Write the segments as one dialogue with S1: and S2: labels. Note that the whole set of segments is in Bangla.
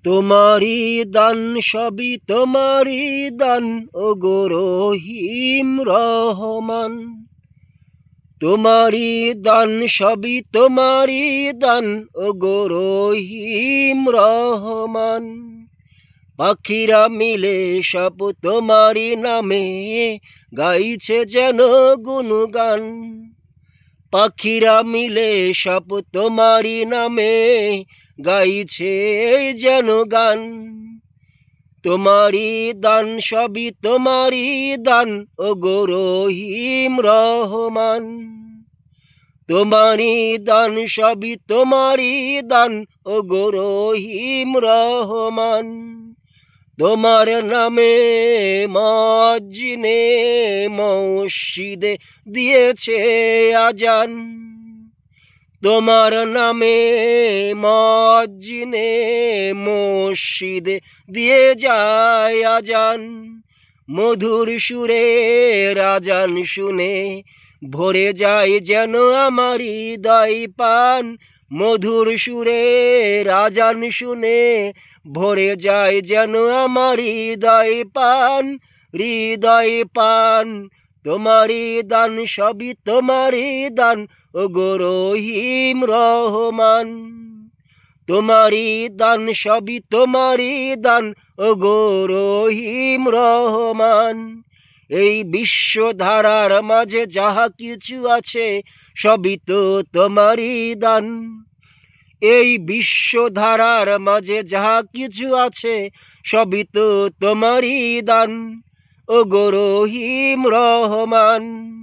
S1: তোমারি দান সবই তোমারি দান, ওগো রহিম রহমান। তোমারি দান সবই তোমারি দান, ওগো রহিম রহমান। পাখিরা মিলে সব তোমারি নামে গাইছে যেন গুনগান। পাখিরা মিলে সব তোমারি নামে গাইছে যেন গান। তোমারি দান সবই তোমারি দান, ওগো রহিম রহমান। তোমারি দান সবই তোমারি দান, ওগো রহিম রহমান। তোমার নামে মসজিদে মসজিদে দিয়েছে আজান। তোমার নামে মসজিদে মসজিদে দিয়ে যায় আজান। মধুর সুরের আজান শুনে ভরে যায় যেন আমার হৃদয় পান। মধুর সুরের আজান শুনে ভরে যায় যেন আমার হৃদয় পান, হৃদয় পান। তোমারি দান সবই তোমারি দান, ওগো রহিম রহমান। তোমারি দান সবই তোমারি দান, ওগো রহিম রহমান। এই বিশ্বধারার মাঝে যাহা কিছু আছে সবই তো তোমারি দান। এই বিশ্বধারার মাঝে যাহা কিছু আছে সবই তো তোমারি দান, ওগো রহিম রহমান।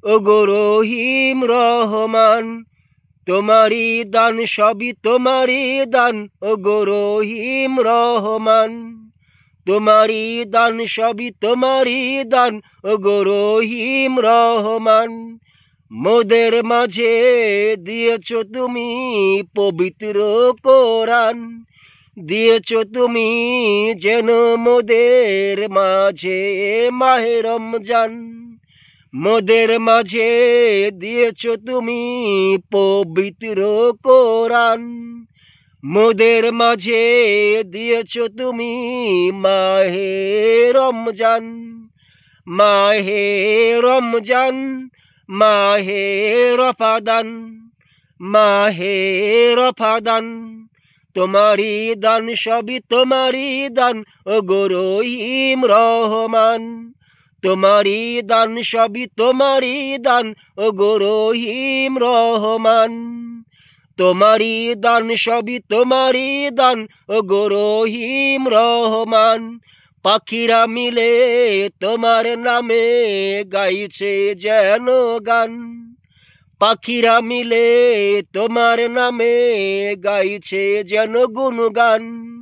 S1: ওগো রহিম রহমান। তোমারি দান সবই তোমারি দান, ওগো রহিম রহমান। তোমারি দান সবই তোমারি দান, ওগো রহিম রহমান। মোদের মাঝে দিয়েছ তুমি পবিত্র কোরআন। দিয়েছ তুমি যেন মোদের মাঝে মাহে রমজান। মোদের মাঝে দিয়েছ তুমি পবিত্র কোরআন। মোদের মাঝে দিয়েছ তুমি মাহে রমজান। মাহে রমজান, মাহে রফাদান, মাহে রফাদান। তোমারি দান সবই তোমারি দান, ওগো রহিম রহমান। তোমারি দান সবই তোমারি দান, ওগো রহিম রহমান। তোমারি দান সবই তোমারি দান, ওগো রহিম রহমান। পাখিরা মিলে তোমার নামে গাইছে যেন গান। পাখিরা মিলে তোমার নামে গাইছে যেন গুনগান।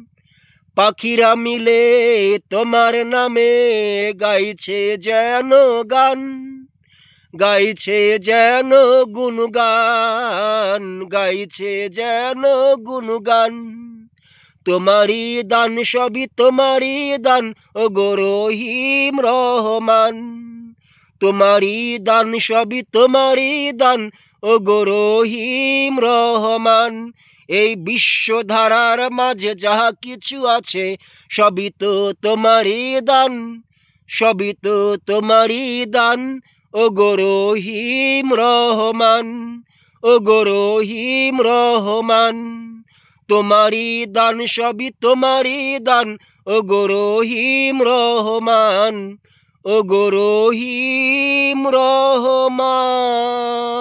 S1: পাখিরা মিলে তোমার নামে গাইছে যেন গান। গাইছে যেন গুনগান, গাইছে যেন গুনগান। তোমারি দান সবই তোমারি দান, ওগো রহিম রহমান। তোমারি দান সবই তোমারি দান, ওগো রহিম রহমান। এই বিশ্বধারার মাঝে যাহা কিছু আছে সবই তো তোমারি দান, সবই তো তোমারি দান, ওগো রহিম রহমান। ওগো রহিম রহমান। তোমারি দান সবই তোমারি দান, ওগো রহিম রহমান। ওগো রহিম রহমান।